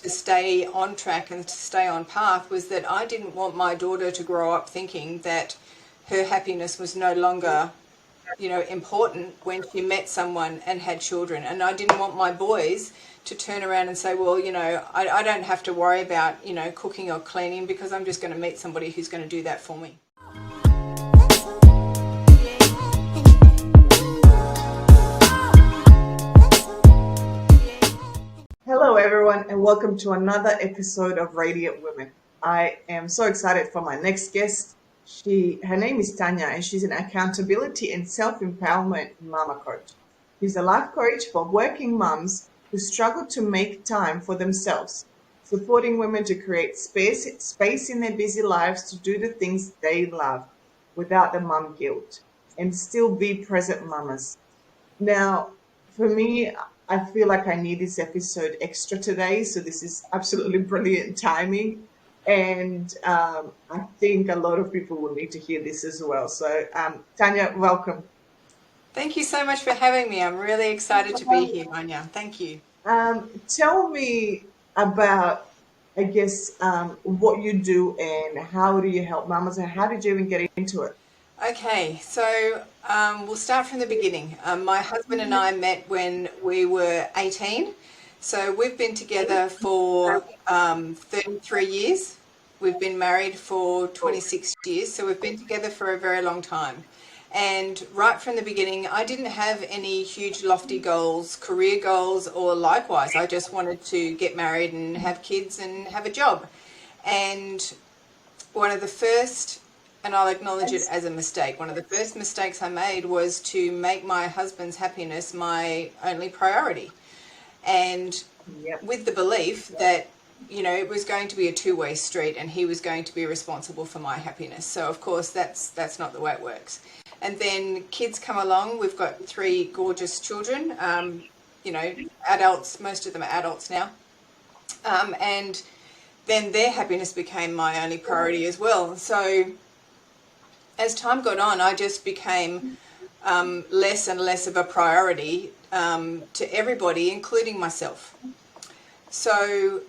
to stay on track and to stay on path was that I didn't want my daughter to grow up thinking that her happiness was no longer, important when she met someone and had children. And I didn't want my boys to turn around and say, well, I don't have to worry about, cooking or cleaning because I'm just going to meet somebody who's going to do that for me. Hello, everyone, and welcome to another episode of Radiant Women. I am so excited for my next guest. Her name is Tanya, and she's an accountability and self-empowerment mama coach. She's a life coach for working moms who struggle to make time for themselves, supporting women to create space in their busy lives to do the things they love without the mom guilt and still be present mamas. Now, for me, I feel like I need this episode extra today, so this is absolutely brilliant timing. And I think a lot of people will need to hear this as well. So, Tanya, welcome. Thank you so much for having me. I'm really excited to be here, Anya. Thank you. Tell me about, I guess, what you do and how do you help mamas, and how did you even get into it? Okay, so we'll start from the beginning. My husband and I met when we were 18. So we've been together for 33 years. We've been married for 26 years. So we've been together for a very long time. And right from the beginning, I didn't have any huge lofty goals, career goals, or likewise. I just wanted to get married and have kids and have a job. And one of the first, and I'll acknowledge it as a mistake, one of the first mistakes I made was to make my husband's happiness my only priority. And Yep. with the belief that, it was going to be a two-way street and he was going to be responsible for my happiness. So, of course, that's not the way it works. And then kids come along. We've got three gorgeous children, adults, most of them are adults now. And then their happiness became my only priority as well. So as time got on, I just became less and less of a priority to everybody, including myself. So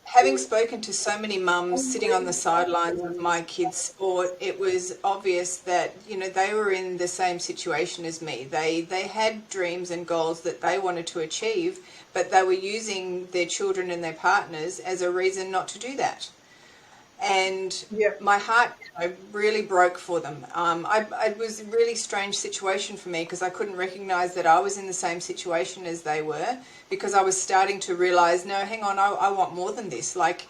having spoken to so many mums sitting on the sidelines of my kids' sport, it was obvious that, they were in the same situation as me. They had dreams and goals that they wanted to achieve, but they were using their children and their partners as a reason not to do that. And Yep. my heart really broke for them. It was a really strange situation for me because I couldn't recognize that I was in the same situation as they were, because I was starting to realize, no, hang on, I want more than this. Like,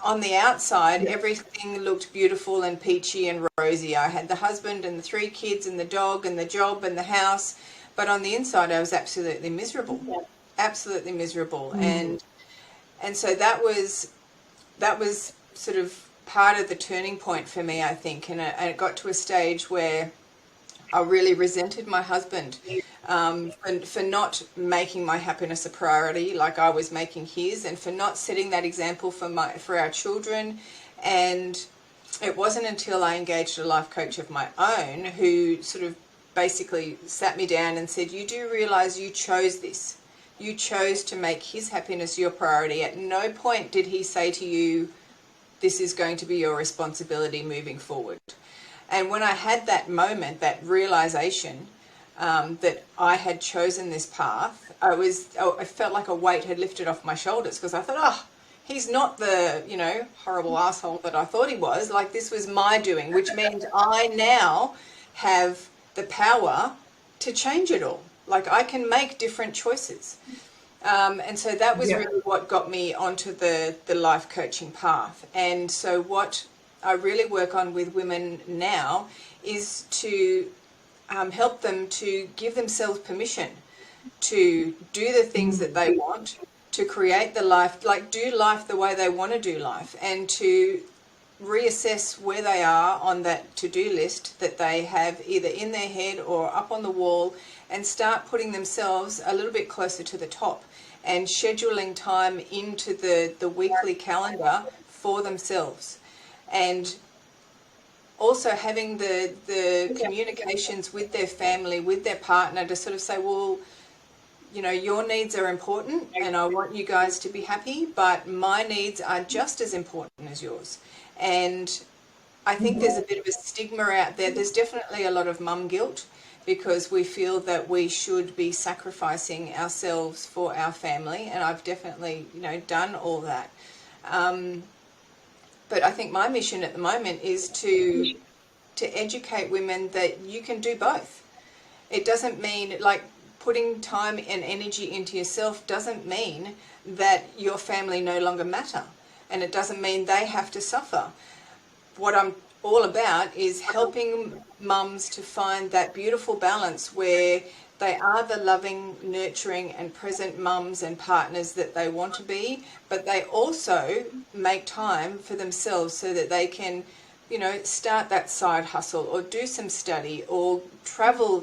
on the outside, everything looked beautiful and peachy and rosy. I had the husband and the three kids and the dog and the job and the house, but on the inside I was absolutely miserable. Absolutely miserable. And so that was sort of part of the turning point for me, I think. And it got to a stage where I really resented my husband for not making my happiness a priority like I was making his, and for not setting that example for our children. And it wasn't until I engaged a life coach of my own who sort of basically sat me down and said, you do realize you chose this. You chose to make his happiness your priority. At no point did he say to you, this is going to be your responsibility moving forward. And when I had that moment, that realization that I had chosen this path, I felt like a weight had lifted off my shoulders, because I thought, he's not the, horrible asshole that I thought he was. Like, this was my doing, which means I now have the power to change it all. Like, I can make different choices. And so that was really what got me onto the life coaching path. And so what I really work on with women now is to help them to give themselves permission to do the things that they want, to create the life, like do life the way they want to do life, and to reassess where they are on that to-do list that they have either in their head or up on the wall, and start putting themselves a little bit closer to the top and scheduling time into the weekly calendar for themselves. And also having the communications with their family, with their partner, to sort of say, well, your needs are important and I want you guys to be happy, but my needs are just as important as yours. And I think there's a bit of a stigma out there. There's definitely a lot of mum guilt because we feel that we should be sacrificing ourselves for our family. And I've definitely, done all that. But I think my mission at the moment is to educate women that you can do both. It doesn't mean like putting time and energy into yourself doesn't mean that your family no longer matter. And it doesn't mean they have to suffer. What I'm all about is helping mums to find that beautiful balance where they are the loving, nurturing and present mums and partners that they want to be, but they also make time for themselves so that they can, start that side hustle or do some study or travel,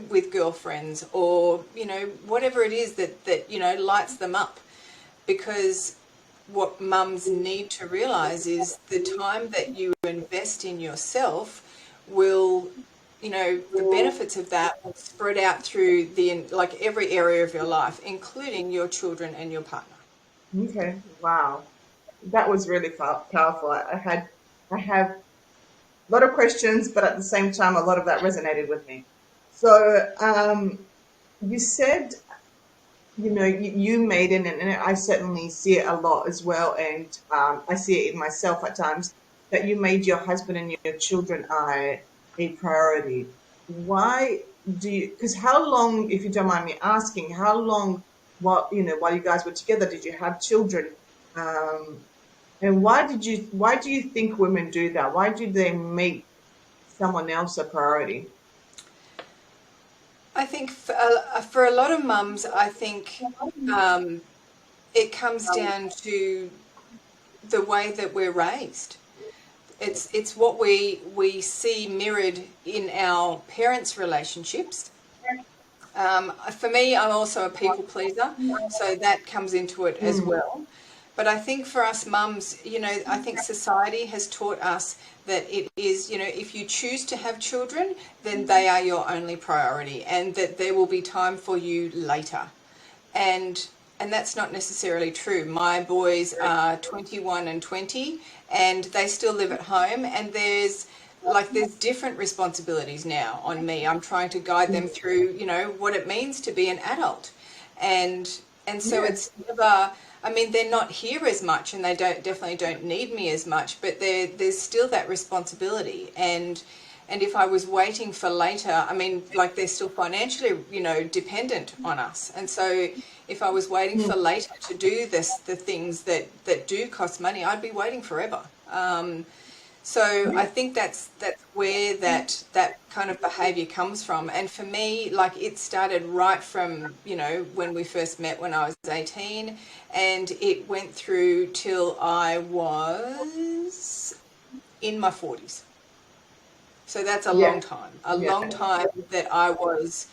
with girlfriends or, whatever it is that lights them up. Because what mums need to realize is the time that you invest in yourself will, the benefits of that will spread out through every area of your life, including your children and your partner. Okay, wow, that was really powerful. I have a lot of questions, but at the same time, a lot of that resonated with me. So, you said, you made it, and I certainly see it a lot as well, and I see it in myself at times, that you made your husband and your children a priority. Why do you? Because how long, if you don't mind me asking, how long, while you guys were together, did you have children? Um, and why do you think women do that? Why do they make someone else a priority? I think for a lot of mums, I think it comes down to the way that we're raised. It's what we see mirrored in our parents' relationships. For me, I'm also a people pleaser, so that comes into it as well. But I think for us mums, I think society has taught us that it is, if you choose to have children, then they are your only priority and that there will be time for you later. And that's not necessarily true. My boys are 21 and 20 and they still live at home, and there's different responsibilities now on me. I'm trying to guide them through, what it means to be an adult. And so it's never, I mean, they're not here as much and they definitely don't need me as much, but there's still that responsibility. And if I was waiting for later, I mean, they're still financially, dependent on us. And so if I was waiting for later to do the things that do cost money, I'd be waiting forever. So I think that's where that kind of behavior comes from. And for me, it started right from, when we first met when I was 18, and it went through till I was in my 40s. So that's a long time, long time that I was,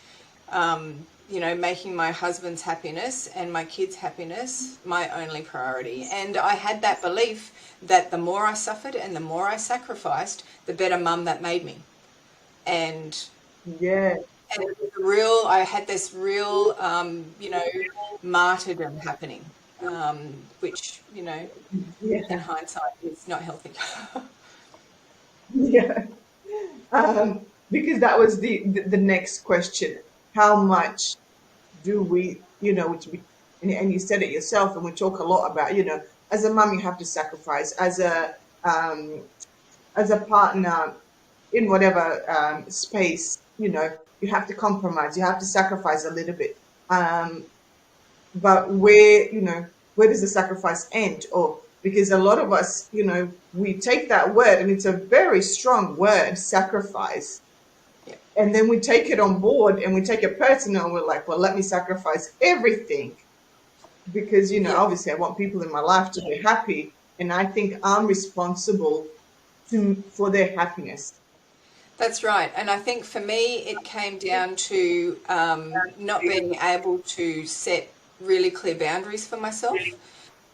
making my husband's happiness and my kids' happiness my only priority. And I had that belief that the more I suffered and the more I sacrificed, the better mum that made me. And Yeah. and it was I had this real, martyrdom happening, which, in Yeah. hindsight is not healthy. Yeah. Because that was the next question. How much do we, which we, and you said it yourself, and we talk a lot about, as a mum, you have to sacrifice. Um, as a partner in whatever space, you have to compromise. You have to sacrifice a little bit. But where does the sacrifice end? Or because a lot of us, we take that word, and it's a very strong word, sacrifice, Yeah. and then we take it on board and we take it personal, and we're like, well, let me sacrifice everything because Yeah. obviously I want people in my life to be happy, and I think I'm responsible for their happiness. That's right. And I think for me, it came down to not being able to set really clear boundaries for myself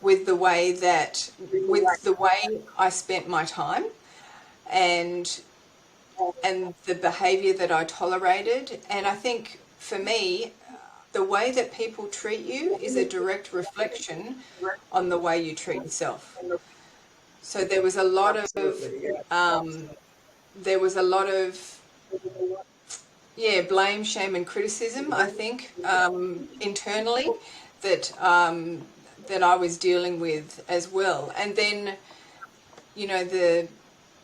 with the way I spent my time and the behavior that I tolerated. And I think for me, the way that people treat you is a direct reflection on the way you treat yourself. So there was a lot of Absolutely. Yeah. um, there was a lot of blame, shame, and criticism. I think internally that that I was dealing with as well. And then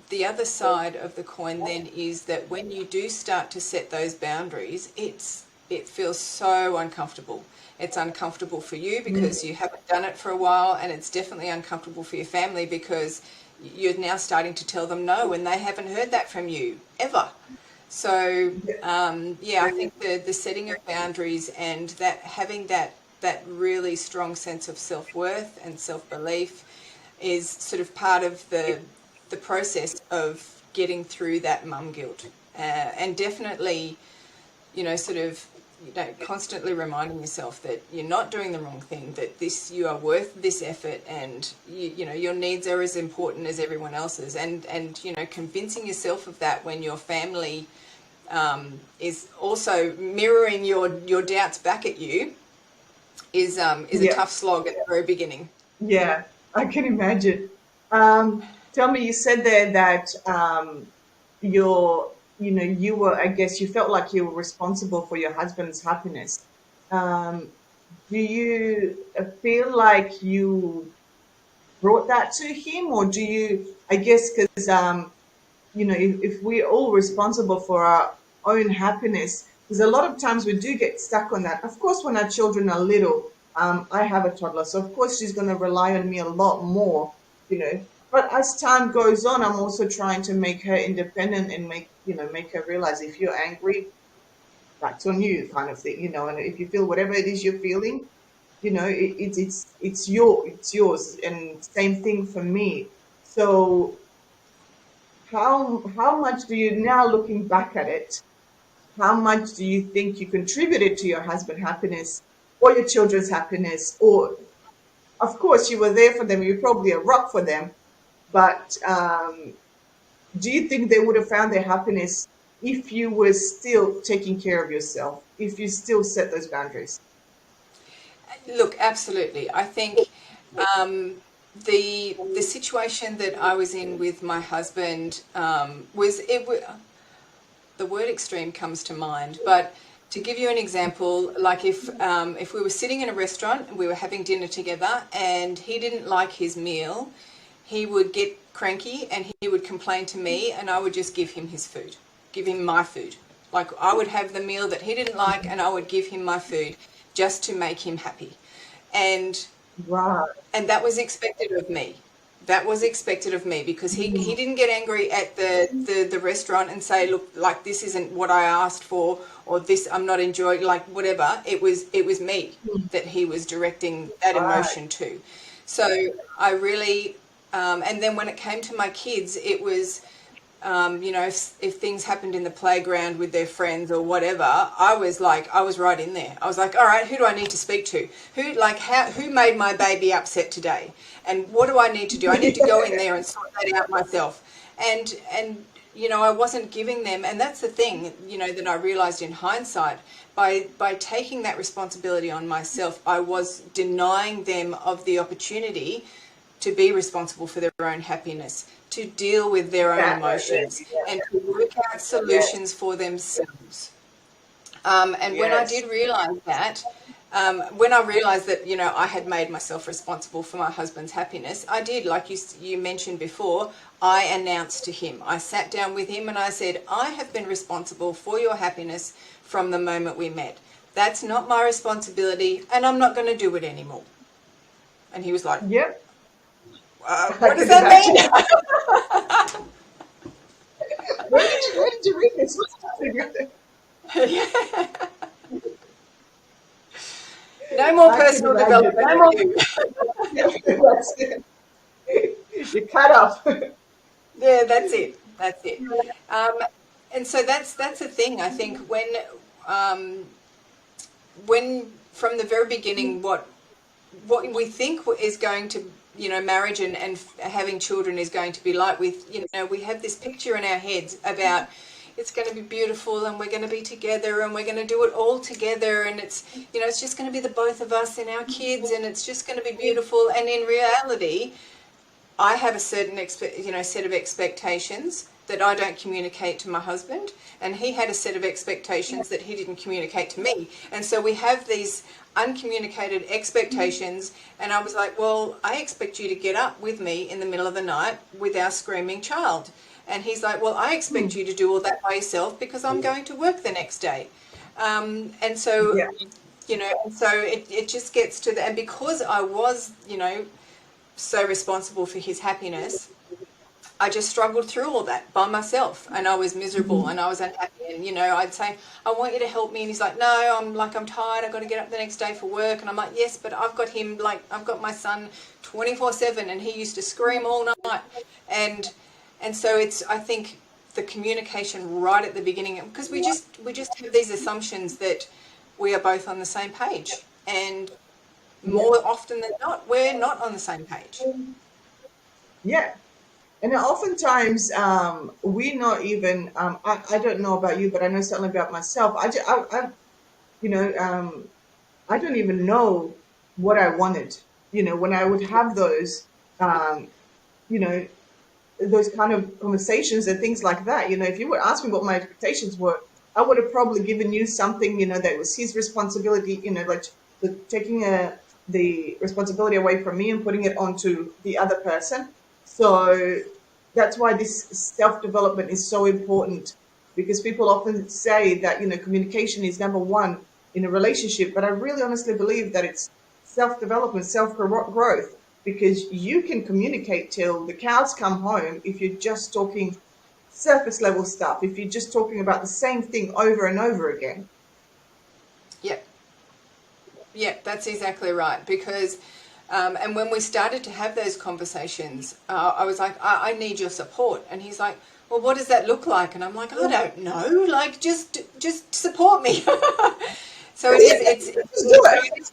the other side of the coin then is that when you do start to set those boundaries, it feels so uncomfortable. It's uncomfortable for you because you haven't done it for a while, and it's definitely uncomfortable for your family because you're now starting to tell them no, and they haven't heard that from you ever. So I think the setting of boundaries and that having that really strong sense of self-worth and self-belief is sort of part of the process of getting through that mum guilt, and definitely sort of constantly reminding yourself that you're not doing the wrong thing, that you are worth this effort, and your needs are as important as everyone else's, and convincing yourself of that when your family is also mirroring your doubts back at you is a Yeah. tough slog at the very beginning. Yeah, I can imagine. Tell me, you said there that you were, I guess, you felt like you were responsible for your husband's happiness. Um, do you feel like you brought that to him, or do you, I guess, because if we're all responsible for our own happiness, because a lot of times we do get stuck on that. Of course, when our children are little, I have a toddler, so of course she's going to rely on me a lot more, you know. But as time goes on, I'm also trying to make her independent and make her realize if you're angry, that's on you, kind of thing, And if you feel whatever it is you're feeling, it's yours, and same thing for me. So how much do you, now looking back at it, how much do you think you contributed to your husband's happiness or your children's happiness? Or of course you were there for them, you're probably a rock for them, but do you think they would have found their happiness if you were still taking care of yourself, if you still set those boundaries? Look, absolutely. I think the situation that I was in with my husband was the word extreme comes to mind, but to give you an example, like if we were sitting in a restaurant and we were having dinner together and he didn't like his meal, he would get cranky and he would complain to me, and I would just give him his food, give him my food. Like I would have the meal that he didn't like and I would give him my food just to make him happy. And Wow. and that was expected of me. That was expected of me because he didn't get angry at the restaurant and say, look, like this isn't what I asked for, or this I'm not enjoying, like whatever. It was me that he was directing that Right. emotion to. So I really and then when it came to my kids, it was if things happened in the playground with their friends or whatever, I was right in there. I was like, all right, who do I need to speak to? Who made my baby upset today? And what do I need to do? I need to go in there and sort that out myself. And I wasn't giving them, and that's the thing, that I realized in hindsight, by taking that responsibility on myself, I was denying them of the opportunity to be responsible for their own happiness, to deal with their own That right there. emotions, and to work out Yes. solutions for themselves. And when I Yes. did realize that, when I realized that, I had made myself responsible for my husband's happiness, I did, like you mentioned before, I announced to him. I sat down with him and I said, I have been responsible for your happiness from the moment we met. That's not my responsibility, and I'm not going to do it anymore. And he was like, Yep. I what does can that imagine. mean? Where did you read this? No more I can personal imagine. development for you. That's it. You cut off. Yeah, that's it. That's it. Um, and so that's the thing. I think um, when from the very beginning, what we think is going to, marriage and having children is going to be like, we have this picture in our heads about, it's going to be beautiful, and we're going to be together, and we're going to do it all together, and it's, you know, it's just going to be the both of us and our kids, and it's just going to be beautiful. And in reality, I have a certain set of expectations that I don't communicate to my husband, and he had a set of expectations that he didn't communicate to me. And so we have these uncommunicated expectations, and I was like, well, I expect you to get up with me in the middle of the night with our screaming child. And he's like, well, I expect you to do all that by yourself because I'm going to work the next day. And so, Yeah. you know, so it just gets to that. And because I was, you know, so responsible for his happiness, I just struggled through all that by myself, and I was miserable and I was unhappy. And, you know, I'd say, I want you to help me. And he's like, no, I'm tired. I've got to get up the next day for work. And I'm like, yes, but I've got him, like, I've got my son 24/7, and he used to scream all night. And so it's, I think, the communication right at the beginning, because we just have these assumptions that we are both on the same page. And more often than not, we're not on the same page. Yeah. And oftentimes, we not even, I don't know about you, but I know certainly about myself. You know, I don't even know what I wanted, you know, when I would have those, um, you know, those kind of conversations and things like that. You know, if you would ask me what my expectations were, I would have probably given you something, you know, that was his responsibility, you know, like taking the responsibility away from me and putting it onto the other person. So that's why this self-development is so important, because people often say that, you know, communication is number one in a relationship, but I really honestly believe that it's self-development, self-growth, because you can communicate till the cows come home if you're just talking surface level stuff, if you're just talking about the same thing over and over again. Yep. Yeah, that's exactly right. Because, and when we started to have those conversations, I was like, I need your support. And he's like, well, what does that look like? And I'm like, I don't know. Like, just support me. So it is. Just do it.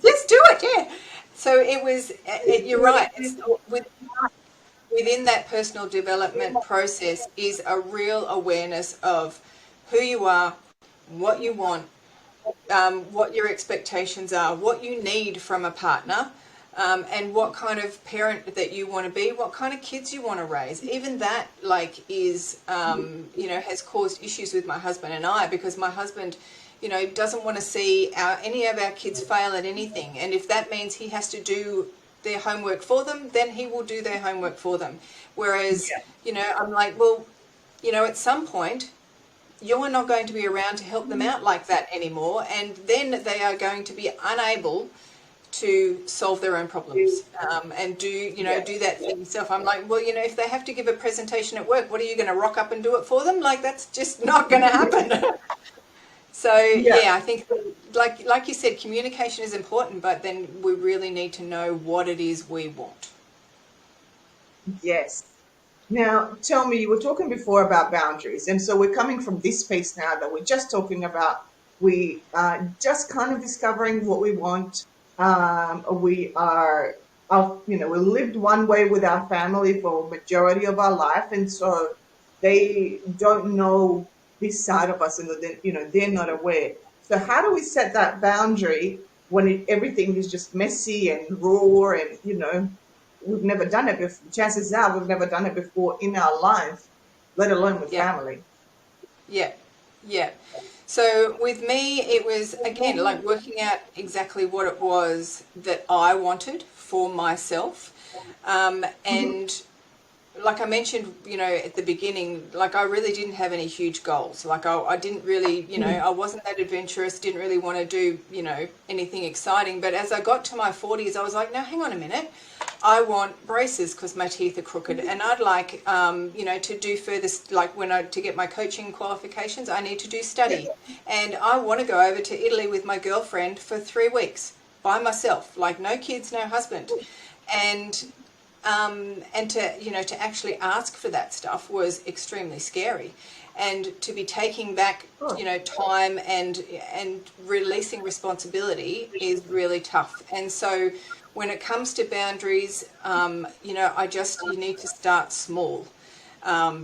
Just do it. Yeah. So it was. You're right. It's within that personal development process is a real awareness of who you are, what you want, what your expectations are, what you need from a partner, and what kind of parent that you want to be, what kind of kids you want to raise. Even that, like, is, you know, has caused issues with my husband and I, because my husband, you know, doesn't want to see any of our kids fail at anything. And if that means he has to do their homework for them, then he will do their homework for them. Whereas, Yeah. you know, I'm like, well, you know, at some point, you're not going to be around to help them out like that anymore, and then they are going to be unable to solve their own problems, and do that for themselves. I'm like, well, you know, if they have to give a presentation at work, what are you going to rock up and do it for them? Like, that's just not going to happen. So Yeah. yeah, I think, like you said, communication is important, but then we really need to know what it is we want. Yes. Now, tell me, you were talking before about boundaries, and so we're coming from this space now that we're just talking about. We are just kind of discovering what we want. We are, you know, we lived one way with our family for majority of our life, and so they don't know this side of us, and you know, they're not aware. So, how do we set that boundary when everything is just messy and raw, and you know? We've never done it before. Chances are we've never done it before in our life, let alone with Yeah. family. Yeah, yeah. So with me, it was, again, like working out exactly what it was that I wanted for myself. And like I mentioned, you know, at the beginning, like I really didn't have any huge goals. Like I didn't really, you know, I wasn't that adventurous, didn't really want to do, you know, anything exciting. But as I got to my 40s, I was like, no, hang on a minute. I want braces because my teeth are crooked, and I'd like, you know, to do further, like to get my coaching qualifications, I need to do study. And I want to go over to Italy with my girlfriend for 3 weeks by myself, like no kids, no husband. And to, you know, to actually ask for that stuff was extremely scary, and to be taking back, you know, time and releasing responsibility is really tough. And so when it comes to boundaries, you know, you need to start small.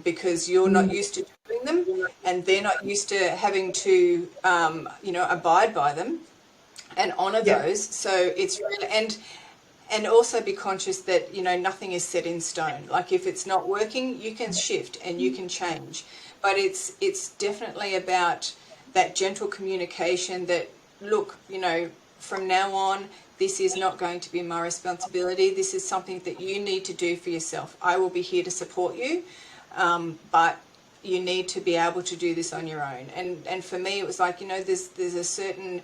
because you're not used to doing them, and they're not used to having to, abide by them and honor Yeah. those. So it's really, and also be conscious that, nothing is set in stone. Like if it's not working, you can shift and you can change. But it's definitely about that gentle communication that, look, from now on, this is not going to be my responsibility. This is something that you need to do for yourself. I will be here to support you, but you need to be able to do this on your own. And for me, it was like, there's a certain,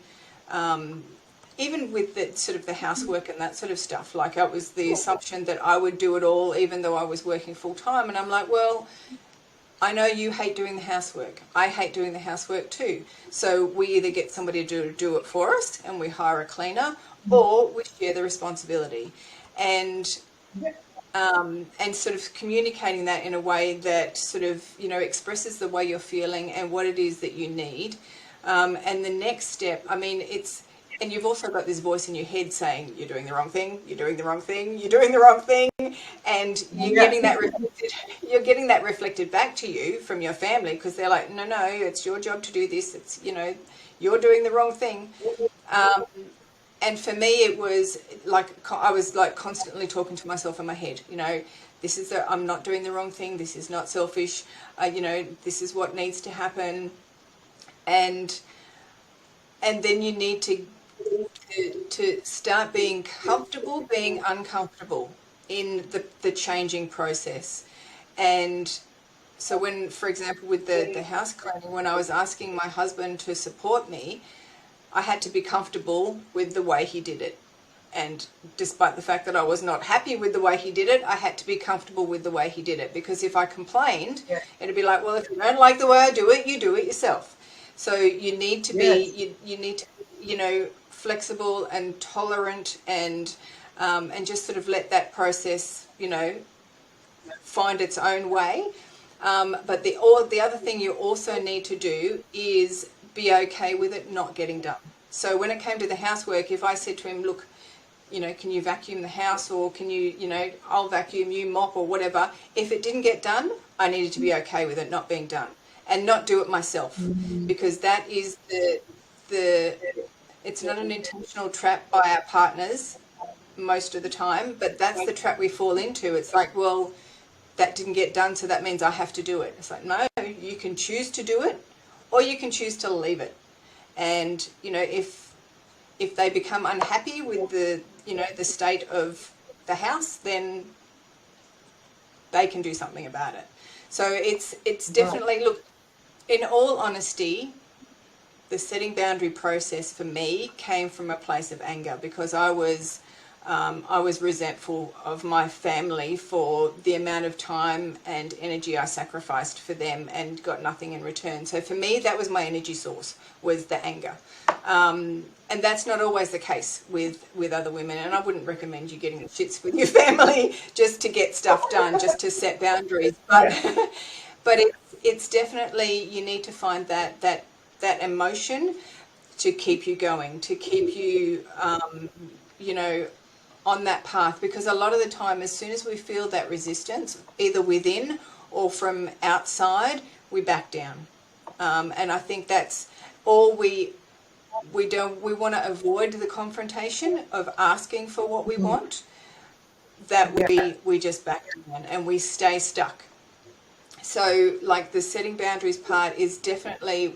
even with the sort of the housework and that sort of stuff, like it was the assumption that I would do it all, even though I was working full time. And I'm like, well, I know you hate doing the housework. I hate doing the housework too. So we either get somebody to do it for us and we hire a cleaner, or we share the responsibility. And sort of communicating that in a way that sort of, expresses the way you're feeling and what it is that you need. And the next step, I mean, and you've also got this voice in your head saying, you're doing the wrong thing, you're doing the wrong thing, you're doing the wrong thing. And you're getting that reflected back to you from your family, because they're like, no, it's your job to do this. It's, you're doing the wrong thing. And for me, it was like, I was like constantly talking to myself in my head, I'm not doing the wrong thing. This is not selfish. This is what needs to happen. And then you need to start being comfortable, being uncomfortable in the changing process. And so when, for example, with the house cleaning, when I was asking my husband to support me, I had to be comfortable with the way he did it. And despite the fact that I was not happy with the way he did it, I had to be comfortable with the way he did it. Because if I complained, it'd be like, well, if you don't like the way I do it, you do it yourself. So you need to be, you need to, flexible and tolerant, and just sort of let that process, find its own way. But the other thing you also need to do is be okay with it not getting done. So when it came to the housework, if I said to him, look, can you vacuum the house, or can you, I'll vacuum, you mop, or whatever. If it didn't get done, I needed to be okay with it not being done, and not do it myself, because that is it's not an intentional trap by our partners most of the time, but that's the trap we fall into. It's like, well, that didn't get done, so that means I have to do it. It's like, no, you can choose to do it, or you can choose to leave it. And, if they become unhappy with the state of the house, then they can do something about it. So it's definitely, look, in all honesty, the setting boundary process for me came from a place of anger, because I was resentful of my family for the amount of time and energy I sacrificed for them and got nothing in return. So for me, that was my energy source, was the anger. And that's not always the case with other women. And I wouldn't recommend you getting the shits with your family just to get stuff done, just to set boundaries. But but it's definitely, you need to find that emotion to keep you going, to keep you, on that path. Because a lot of the time, as soon as we feel that resistance, either within or from outside, we back down. And I think that's all we want to avoid the confrontation of asking for what we want, that we just back down and we stay stuck. So like the setting boundaries part is definitely,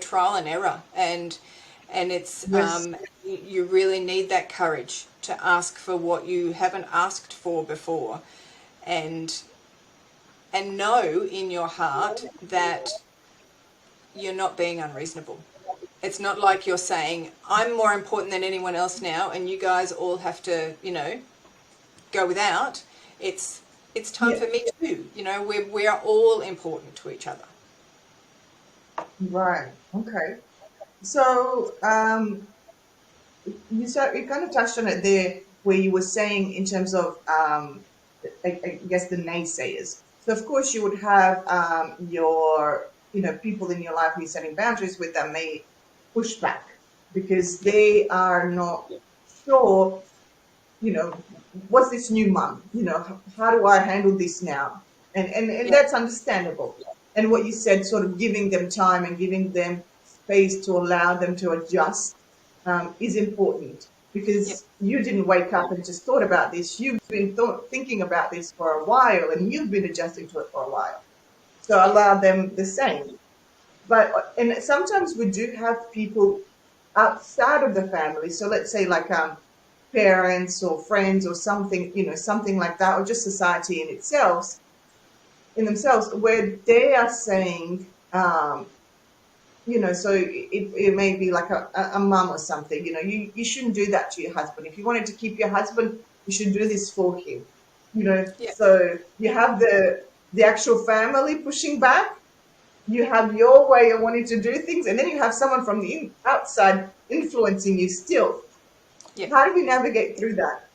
trial and error, and it's you really need that courage to ask for what you haven't asked for before, and know in your heart that you're not being unreasonable. It's not like you're saying, I'm more important than anyone else now, and you guys all have to, go without. It's time for me too. We are all important to each other. Right. Okay. So, you kind of touched on it there, where you were saying in terms of, I guess, the naysayers. So, of course, you would have your, people in your life who you're setting boundaries with that may push back because they are not sure, what's this new mum? How do I handle this now? And Yeah. that's understandable. And what you said, sort of giving them time and giving them space to allow them to adjust, is important, Yeah. because you didn't wake up and just thought about this. You've been thinking about this for a while, and you've been adjusting to it for a while. So Yeah. allow them the same. But and sometimes we do have people outside of the family. So let's say like parents or friends or something, something like that, or just society in themselves, where they are saying, so it may be like a mum or something, you shouldn't do that to your husband. If you wanted to keep your husband, you should do this for him. Yeah. So you have the actual family pushing back, you have your way of wanting to do things, and then you have someone from the outside influencing you still. Yeah. How do we navigate through that?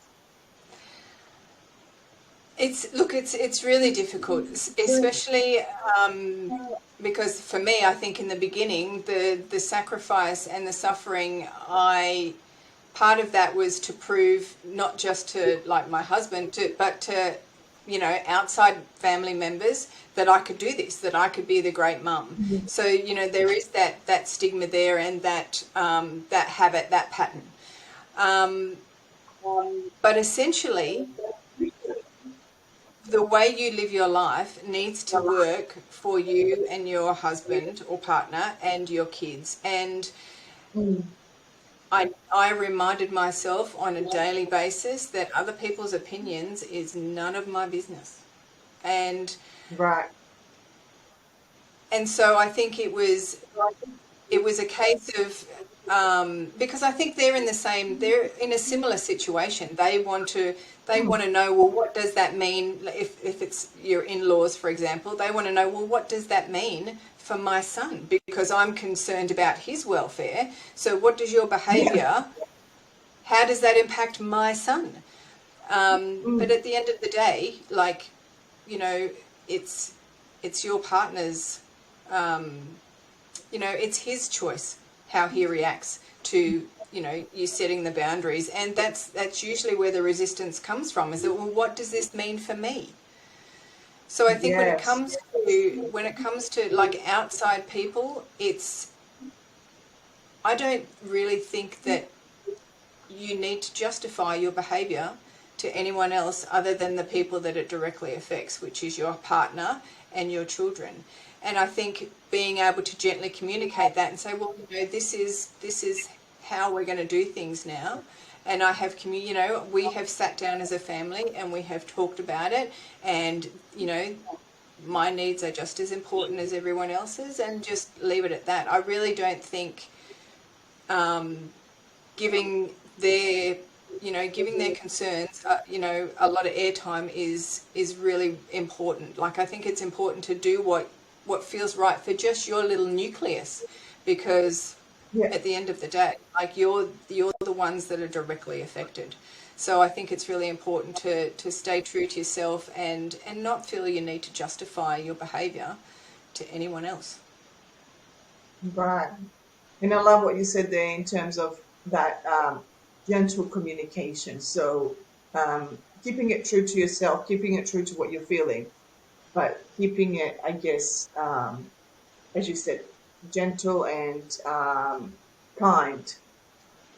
It's really difficult, especially because for me, I think in the beginning, the sacrifice and the suffering, I part of that was to prove not just to like my husband, but to outside family members that I could do this, that I could be the great mum. So there is that stigma there, and that habit, that pattern. Um, but essentially, the way you live your life needs to work for you and your husband or partner and your kids. And Mm, I reminded myself on a daily basis that other people's opinions is none of my business. And right. and so I think it was a case of because I think they're in a similar situation. They want to know, well, what does that mean if it's your in-laws, for example. They want to know, well, what does that mean for my son, because I'm concerned about his welfare. So what does your Yeah. behavior, how does that impact my son? But Mm, at the end of the day, like, you know, it's your partner's um, it's his choice how he reacts to you setting the boundaries, and that's usually where the resistance comes from. Is that, well, what does this mean for me? So I think when it yes. comes to like outside people, I don't really think that you need to justify your behavior to anyone else other than the people that it directly affects, which is your partner and your children. And I think being able to gently communicate that and say, well, this is how we're going to do things now. And I have we have sat down as a family and we have talked about it, and my needs are just as important as everyone else's, and just leave it at that. I really don't think um, giving their giving their concerns a lot of airtime is really important. Like, I think it's important to do what feels right for just your little nucleus, because Yeah. at the end of the day, like, you're the ones that are directly affected. So I think it's really important to stay true to yourself, and not feel you need to justify your behavior to anyone else. Right. And I love what you said there in terms of that gentle communication. So keeping it true to yourself, keeping it true to what you're feeling, but keeping it, I guess, as you said, gentle and kind,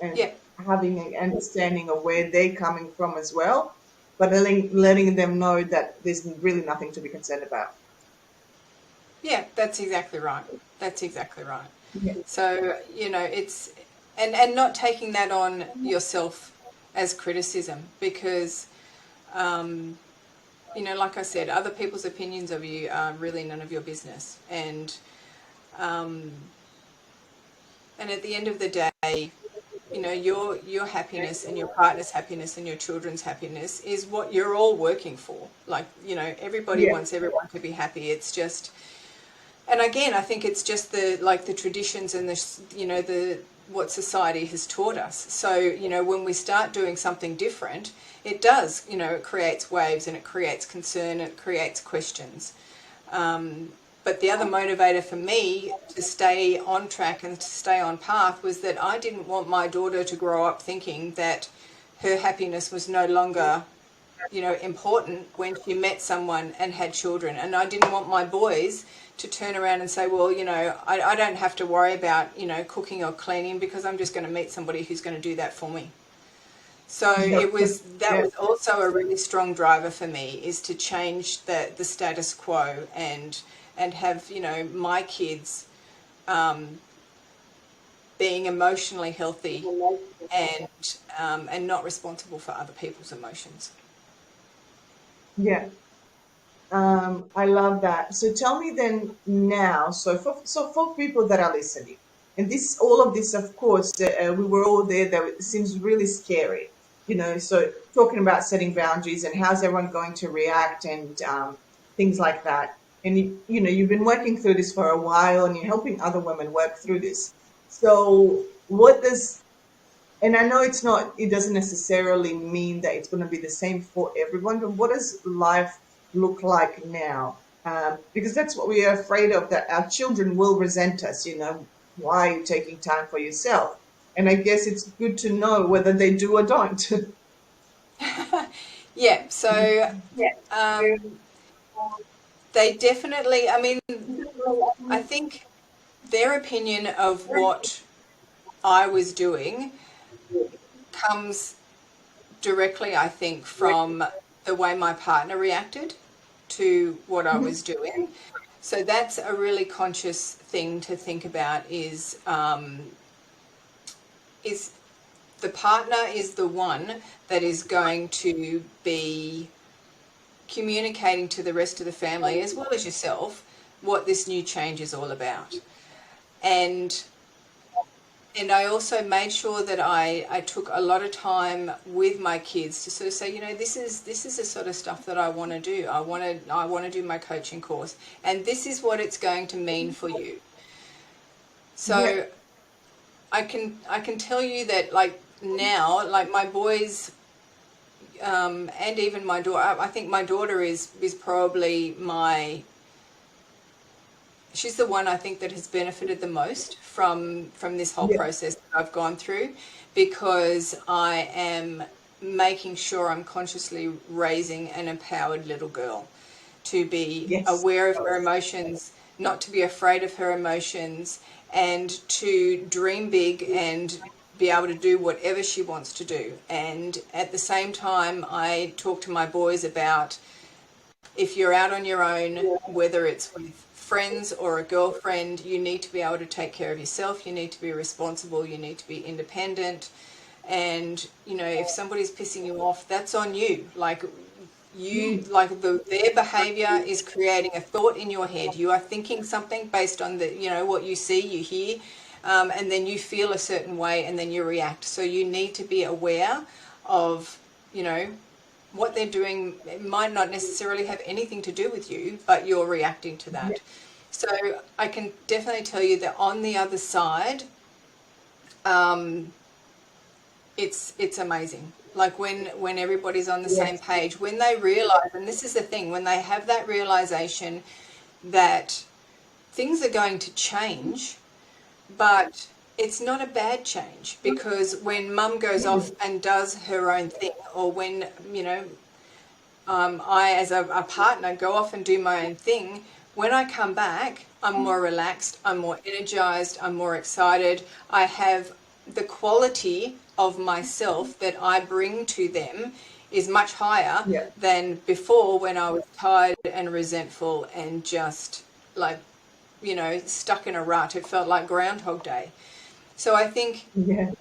and Yeah. having an understanding of where they're coming from as well, but letting them know that there's really nothing to be concerned about. Yeah, that's exactly right. That's exactly right. Yeah. So, it's and not taking that on yourself as criticism, because um, like I said, other people's opinions of you are really none of your business. Um, and at the end of the day, your happiness and your partner's happiness and your children's happiness is what you're all working for. Like, everybody Yeah. wants everyone to be happy. It's just, and again, I think it's just the traditions and the what society has taught us. So when we start doing something different, it does, it creates waves, and it creates concern, and it creates questions. But the other motivator for me to stay on track and to stay on path was that I didn't want my daughter to grow up thinking that her happiness was no longer important when she met someone and had children. And I didn't want my boys to turn around and say, well, I don't have to worry about, cooking or cleaning because I'm just going to meet somebody who's going to do that for me. So Yep. was Yeah. also a really strong driver for me, is to change the status quo and have, my kids being emotionally healthy and not responsible for other people's emotions. Yeah. I love that. So tell me then now, so for people that are listening, and this all of this, of course, we were all there. That it seems really scary, So talking about setting boundaries and how's everyone going to react and things like that. And you've been working through this for a while, and you're helping other women work through this. So what does and I know it doesn't necessarily mean that it's going to be the same for everyone, but what does life look like now? Because that's what we are afraid of, that our children will resent us, why are you taking time for yourself? And I guess it's good to know whether they do or don't. Yeah, so they definitely, I think their opinion of what I was doing comes directly, I think, from the way my partner reacted to what I was doing. So that's a really conscious thing to think about, is the partner is the one that is going to be communicating to the rest of the family, as well as yourself, what this new change is all about. And I also made sure that I took a lot of time with my kids to sort of say, this is the sort of stuff that I want to do. I want to do my coaching course, and this is what it's going to mean for you. So Yeah. I can tell you that, like, now, like, my boys, and even my daughter, I think my daughter is probably she's the one, I think, that has benefited the most from this whole Yeah. process that I've gone through, because I am making sure I'm consciously raising an empowered little girl to be Yes. aware of her emotions, not to be afraid of her emotions, and to dream big and be able to do whatever she wants to do. And at the same time, I talk to my boys about, if you're out on your own, whether it's with friends or a girlfriend, you need to be able to take care of yourself. You need to be responsible. You need to be independent. And, if somebody's pissing you off, that's on you. Like, their behavior is creating a thought in your head. You are thinking something based on what you see, you hear, and then you feel a certain way, and then you react. So you need to be aware of, what they're doing. It might not necessarily have anything to do with you, but you're reacting to Yeah. that. So I can definitely tell you that on the other side, um, it's amazing. Like, when everybody's on the same Yes. page, when they realize, and this is the thing, when they have that realization that things are going to change, but it's not a bad change, because when mum goes off and does her own thing, or when, I, as a partner, go off and do my own thing, when I come back, I'm more relaxed, I'm more energized, I'm more excited. I have the quality of myself that I bring to them is much higher Yeah. than before, when I was tired and resentful and just, like, stuck in a rut. It felt like Groundhog Day. So I think, Yeah.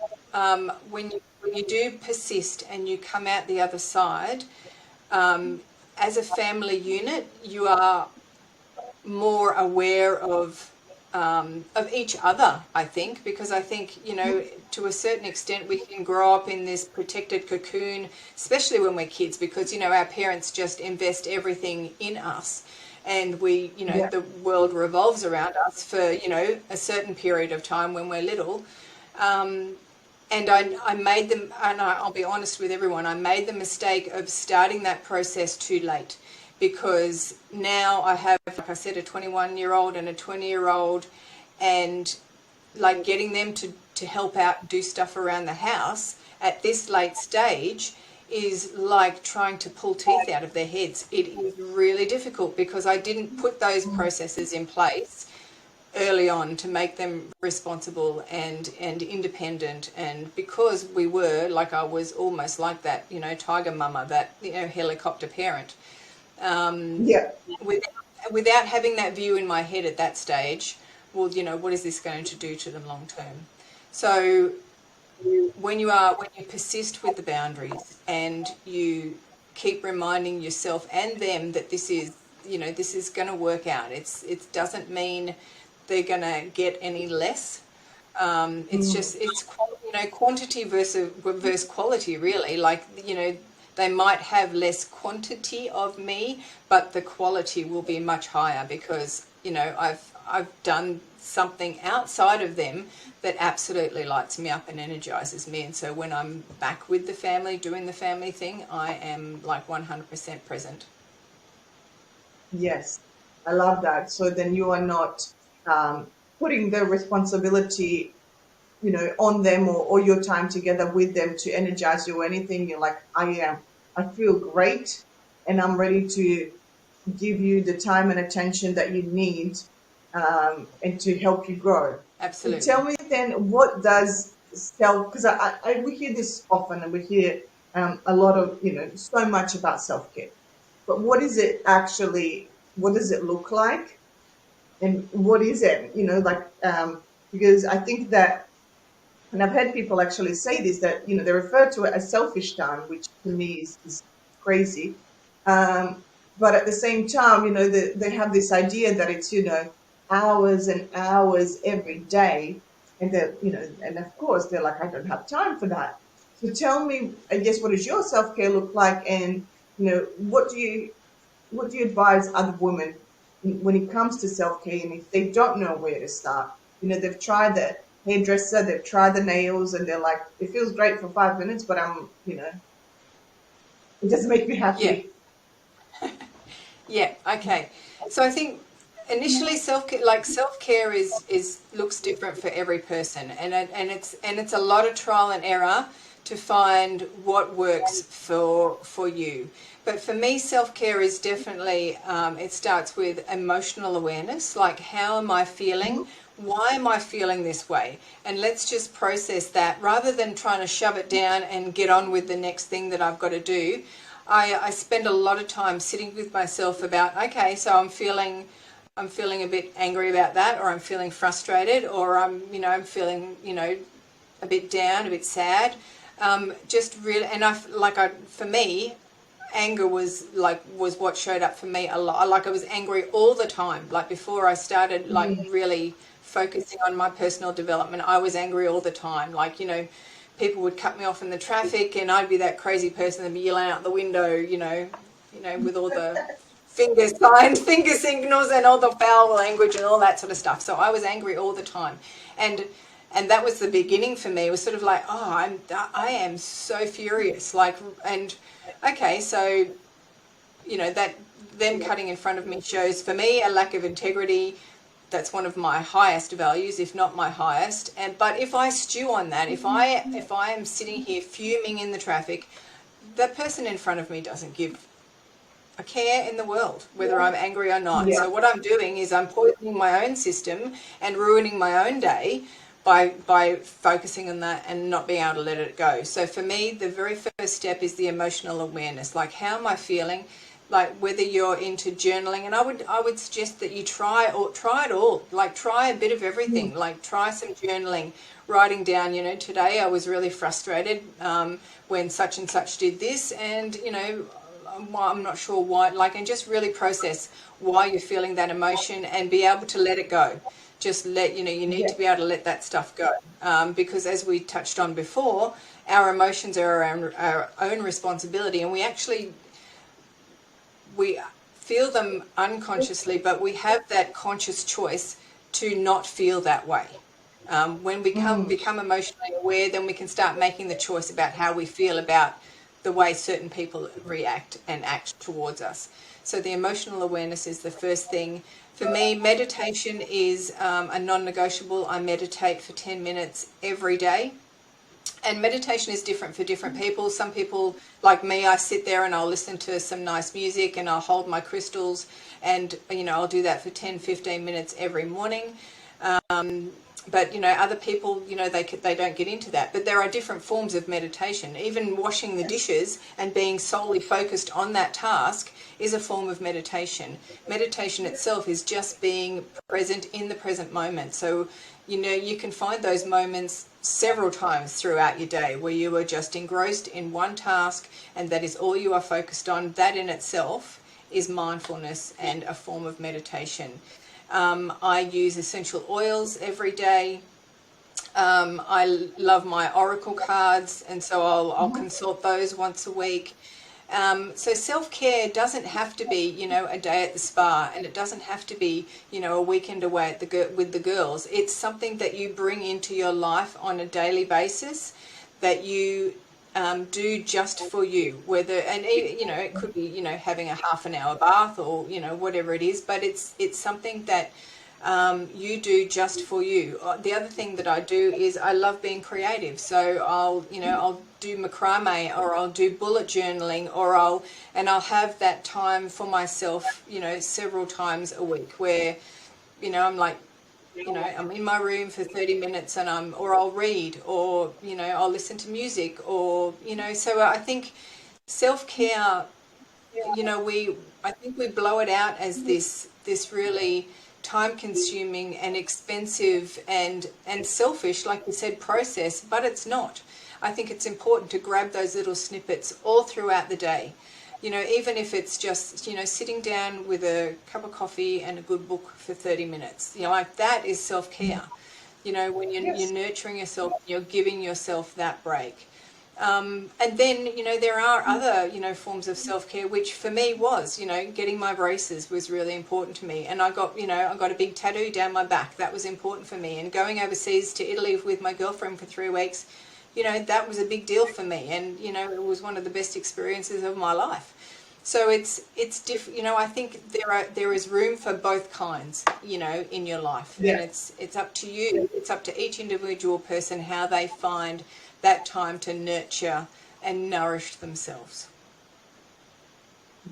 when you do persist and you come out the other side, um, as a family unit, you are more aware of each other, I think, because I think, to a certain extent, we can grow up in this protected cocoon, especially when we're kids, because, our parents just invest everything in us. And we, Yeah. the world revolves around us for, a certain period of time when we're little. And I made them, and I'll be honest with everyone, I made the mistake of starting that process too late, because now I have, like I said, a 21-year-old and a 20-year-old, and, like, getting them to help out and do stuff around the house at this late stage is like trying to pull teeth out of their heads. It is really difficult because I didn't put those processes in place early on to make them responsible and independent. And because we were, like, I was almost like that, tiger mama, that, helicopter parent. Yeah. Without having that view in my head at that stage, well, what is this going to do to them long term? So when you persist with the boundaries and you keep reminding yourself and them that this is going to work out. It doesn't mean they're going to get any less. It's just quantity versus quality, really. Like, they might have less quantity of me, but the quality will be much higher because I've done something outside of them that absolutely lights me up and energizes me. And so when I'm back with the family doing the family thing, I am like 100% present. Yes, I love that. So then you are not putting the responsibility, on them, or your time together with them to energize you or anything. You're like, I feel great and I'm ready to give you the time and attention that you need, and to help you grow. So tell Absolutely. me then, what does self, because we hear this often, and we hear a lot of, so much about self-care. But what is it actually? What does it look like? And what is it? Because I think that, and I've heard people actually say this, that, they refer to it as selfish time, which to me is crazy. Um, but at the same time, they have this idea that it's, hours and hours every day. And that, and of course they're like, I don't have time for that. So tell me, I guess, what does your self-care look like? And, what do you advise other women when it comes to self-care, and if they don't know where to start? They've tried the hairdresser, they've tried the nails, and they're like, it feels great for 5 minutes, but it doesn't make me Yeah. happy. Yeah. Okay. So I think initially self-care is looks different for every person, and it's a lot of trial and error to find what works for you. But for me, self-care is definitely, it starts with emotional awareness, like, how am I feeling? Mhm. Why am I feeling this way? And let's just process that rather than trying to shove it down and get on with the next thing that I've got to do. I spend a lot of time sitting with myself about, okay, so I'm feeling a bit angry about that, or I'm feeling frustrated, or I'm feeling, a bit down, a bit sad. Just really, and for me, anger was what showed up for me a lot. Like, I was angry all the time. Like, before I started really focusing on my personal development, I was angry all the time. Like, people would cut me off in the traffic, and I'd be that crazy person that'd be yelling out the window, with all the finger signs, finger signals, and all the foul language and all that sort of stuff. So I was angry all the time, and that was the beginning for me. It was sort of like, oh, I am so furious, like, and okay, so that them cutting in front of me shows for me a lack of integrity. That's one of my highest values, if not my highest. But if I stew on that, if I am sitting here fuming in the traffic, that person in front of me doesn't give a care in the world whether I'm angry or not. Yeah. So what I'm doing is I'm poisoning my own system and ruining my own day by focusing on that and not being able to let it go. So for me, the very first step is the emotional awareness. Like, how am I feeling? Like, whether you're into journaling, and I would suggest that you try it all. Like, try a bit of everything. Like, try some journaling, writing down, today I was really frustrated when such and such did this, and I'm not sure why. Like, and just really process why you're feeling that emotion and be able to let it go. Just you need Yeah. to be able to let that stuff go, because as we touched on before, our emotions are our own responsibility, and we feel them unconsciously, but we have that conscious choice to not feel that way. When we become emotionally aware, then we can start making the choice about how we feel about the way certain people react and act towards us. So the emotional awareness is the first thing. For me, meditation is a non-negotiable. I meditate for 10 minutes every day. And meditation is different for different people. Some people, like me, I sit there and I'll listen to some nice music and I'll hold my crystals, and I'll do that for 10-15 minutes every morning. But other people, they don't get into that. But there are different forms of meditation. Even washing the dishes and being solely focused on that task is a form of meditation. Meditation itself is just being present in the present moment. So you can find those moments several times throughout your day where you are just engrossed in one task, and that is all you are focused on. That in itself is mindfulness and a form of meditation. I use essential oils every day. I love my oracle cards, and so I'll consult those once a week. So self-care doesn't have to be, a day at the spa, and it doesn't have to be, a weekend away at with the girls. It's something that you bring into your life on a daily basis that you do just for you. It could be, having a half an hour bath, or whatever it is, but it's something that you do just for you. The other thing that I do is I love being creative. So I'll do macrame, or I'll do bullet journaling, or I'll have that time for myself, several times a week where, I'm like, I'm in my room for 30 minutes and I'll read, or, I'll listen to music, or, so I think self-care, I think we blow it out as this really time-consuming and expensive and selfish, like you said, process, but it's not. I think it's important to grab those little snippets all throughout the day. Even if it's just, sitting down with a cup of coffee and a good book for 30 minutes, like that is self-care. When you're nurturing yourself, you're giving yourself that break. And then, there are other, forms of self-care, which for me was, getting my braces was really important to me. And I got a big tattoo down my back. That was important for me. And going overseas to Italy with my girlfriend for 3 weeks, that was a big deal for me. And, it was one of the best experiences of my life. So it's different. I think there is room for both kinds, in your life. Yeah. And it's up to you. It's up to each individual person how they find that time to nurture and nourish themselves.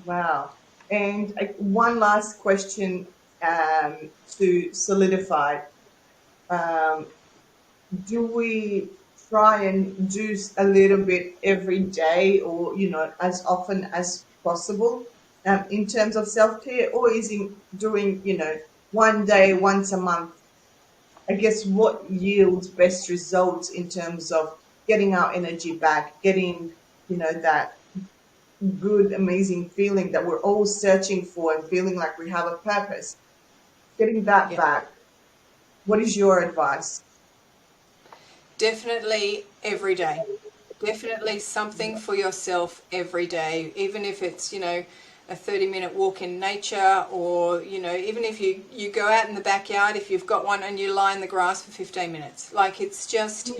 Wow. And one last question to solidify. Um, do we try and do a little bit every day, or, as often as possible in terms of self-care, or is it doing, one day, once a month? I guess what yields best results in terms of getting our energy back, getting, that good, amazing feeling that we're all searching for, and feeling like we have a purpose, getting that Yeah. back. What is your advice? Definitely every day. Definitely something for yourself every day, even if it's, a 30-minute walk in nature, or, even if you go out in the backyard, if you've got one, and you lie in the grass for 15 minutes. Like, it's just,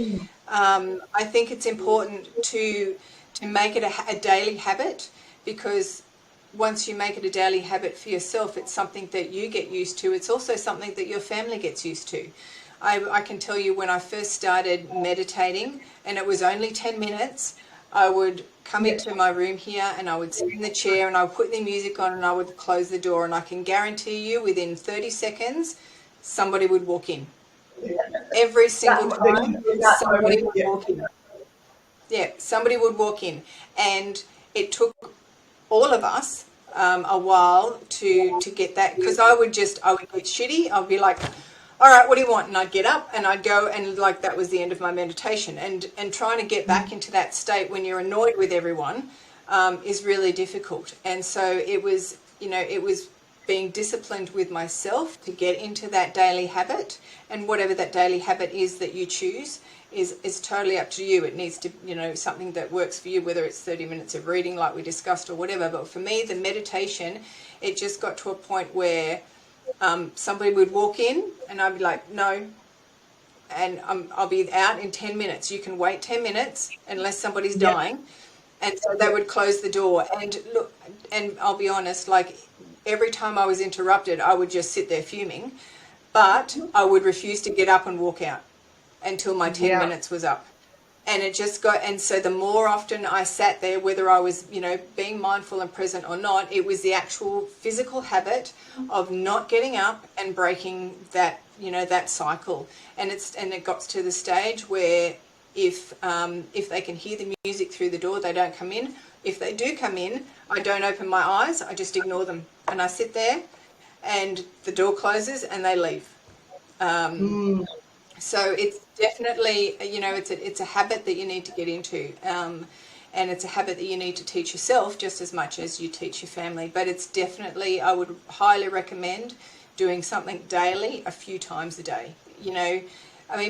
I think it's important to make it a daily habit, because once you make it a daily habit for yourself, it's something that you get used to. It's also something that your family gets used to. I can tell you, when I first started meditating, and it was only 10 minutes, I would come into my room here and I would sit in the chair and I would put the music on and I would close the door, and I can guarantee you within 30 seconds, somebody would walk in. Every single time, somebody would walk in. Yeah, somebody would walk in. And it took all of us a while to get that, because I would get shitty. I'd be like, all right, what do you want? And I'd get up and I'd go, and like that was the end of my meditation. And trying to get back into that state when you're annoyed with everyone is really difficult. And so it was being disciplined with myself to get into that daily habit, and whatever that daily habit is that you choose is totally up to you. It needs to, something that works for you, whether it's 30 minutes of reading like we discussed or whatever. But for me, the meditation, it just got to a point where somebody would walk in and I'd be like, no, and I'll be out in 10 minutes. You can wait 10 minutes unless somebody's dying. And so they would close the door. And look, and I'll be honest, like every time I was interrupted, I would just sit there fuming, but I would refuse to get up and walk out until my 10 minutes was up. And it just got, and so the more often I sat there, whether I was, being mindful and present or not, it was the actual physical habit of not getting up and breaking that, that cycle. And it got to the stage where if they can hear the music through the door, they don't come in. If they do come in, I don't open my eyes, I just ignore them. And I sit there and the door closes and they leave. So it's definitely, it's a habit that you need to get into. And it's a habit that you need to teach yourself just as much as you teach your family. But it's definitely, I would highly recommend doing something daily, a few times a day.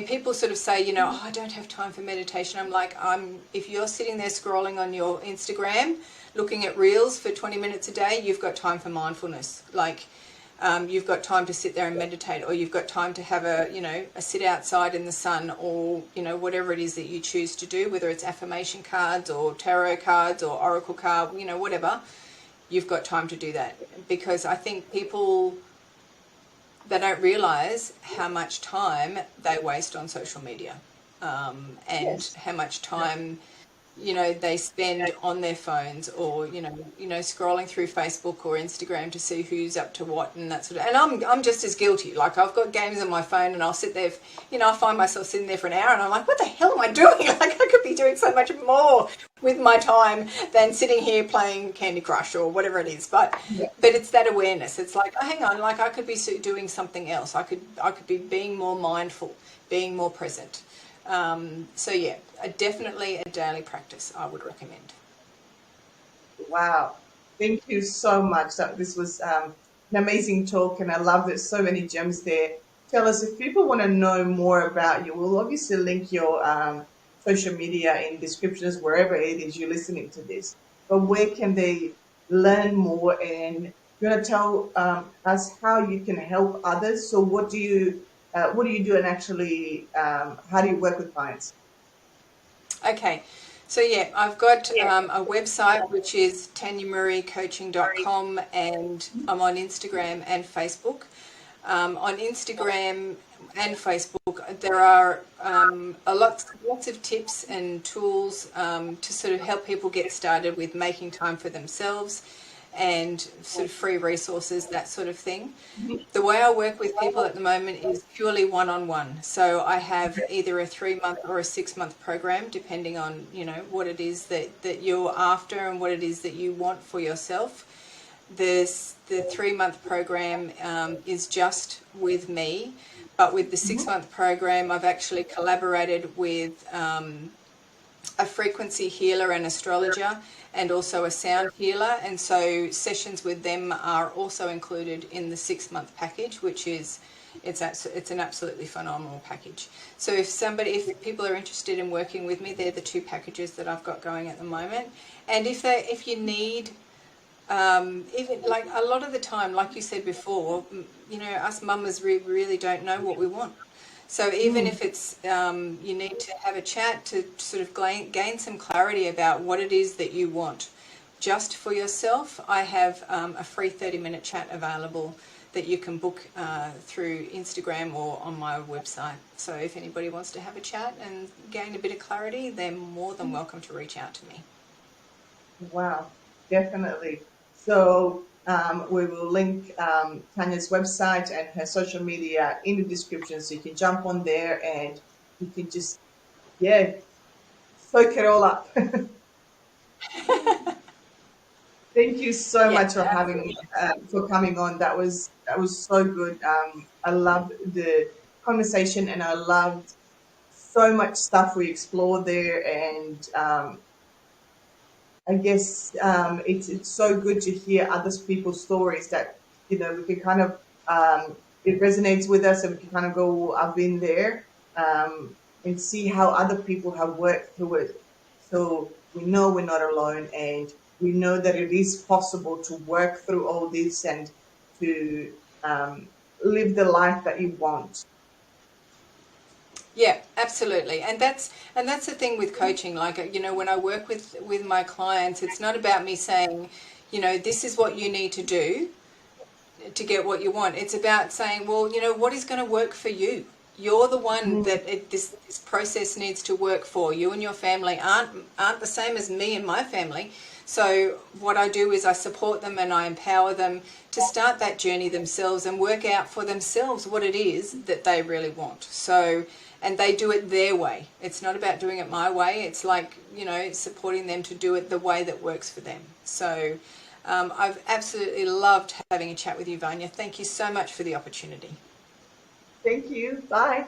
People sort of say, oh, I don't have time for meditation. I'm like, if you're sitting there scrolling on your Instagram, looking at reels for 20 minutes a day, you've got time for mindfulness. You've got time to sit there and meditate, or you've got time to have a sit outside in the sun, or, whatever it is that you choose to do, whether it's affirmation cards or tarot cards or oracle card, whatever, you've got time to do that. Because I think people, they don't realize how much time they waste on social media, and Yes. how much time they spend on their phones, or scrolling through Facebook or Instagram to see who's up to what and that sort of. And I'm just as guilty. Like, I've got games on my phone, and I'll sit there. I find myself sitting there for an hour, and I'm like, what the hell am I doing? Like, I could be doing so much more with my time than sitting here playing Candy Crush or whatever it is. But it's that awareness. It's like, oh, hang on, like I could be doing something else. I could be being more mindful, being more present. So yeah, definitely a daily practice I would recommend. Wow. Thank you so much. This was an amazing talk, and I love there's so many gems there. Tell us, if people want to know more about you, we'll obviously link your social media in descriptions wherever it is you're listening to this. But where can they learn more? And you're going to tell us how you can help others. So what do you do, and actually how do you work with clients? Okay, so yeah, I've got a website which is tanyamurraycoaching.com, and I'm on Instagram and Facebook. On Instagram and Facebook, there are lots of tips and tools to sort of help people get started with making time for themselves, and sort of free resources, that sort of thing. The way I work with people at the moment is purely one-on-one. So I have either a 3-month or a 6-month program, depending on, what it is that you're after and what it is that you want for yourself. The 3-month program is just with me, but with the 6-month program, I've actually collaborated with a frequency healer and astrologer, and also a sound healer, and so sessions with them are also included in the 6-month package, which is it's an absolutely phenomenal package. So if people are interested in working with me, they're the 2 packages that I've got going at the moment. And if you need, even like a lot of the time, like you said before, us mamas really don't know what we want. So even if it's you need to have a chat to sort of gain some clarity about what it is that you want just for yourself, I have a free 30-minute chat available that you can book through Instagram or on my website. So if anybody wants to have a chat and gain a bit of clarity, they're more than welcome to reach out to me. Wow, definitely. So we will link Tanya's website and her social media in the description, so you can jump on there and you can just, soak it all up. Thank you so Yeah, much for for coming on. That was so good. I loved the conversation, and I loved so much stuff we explored there, and I guess it's so good to hear other people's stories that we can kind of it resonates with us, and we can kind of go, "Oh, I've been there," and see how other people have worked through it. So we know we're not alone, and we know that it is possible to work through all this and to live the life that you want. yeah, absolutely. And that's the thing with coaching. Like, when I work with my clients, it's not about me saying, this is what you need to do to get what you want. It's about saying, well, what is going to work for you? You're the one that this process needs to work for. You and your family aren't the same as me and my family. So what I do is I support them and I empower them to start that journey themselves and work out for themselves what it is that they really want. So, and they do it their way. It's not about doing it my way. It's like, supporting them to do it the way that works for them. So I've absolutely loved having a chat with you, Vanya. Thank you so much for the opportunity. Thank you. Bye.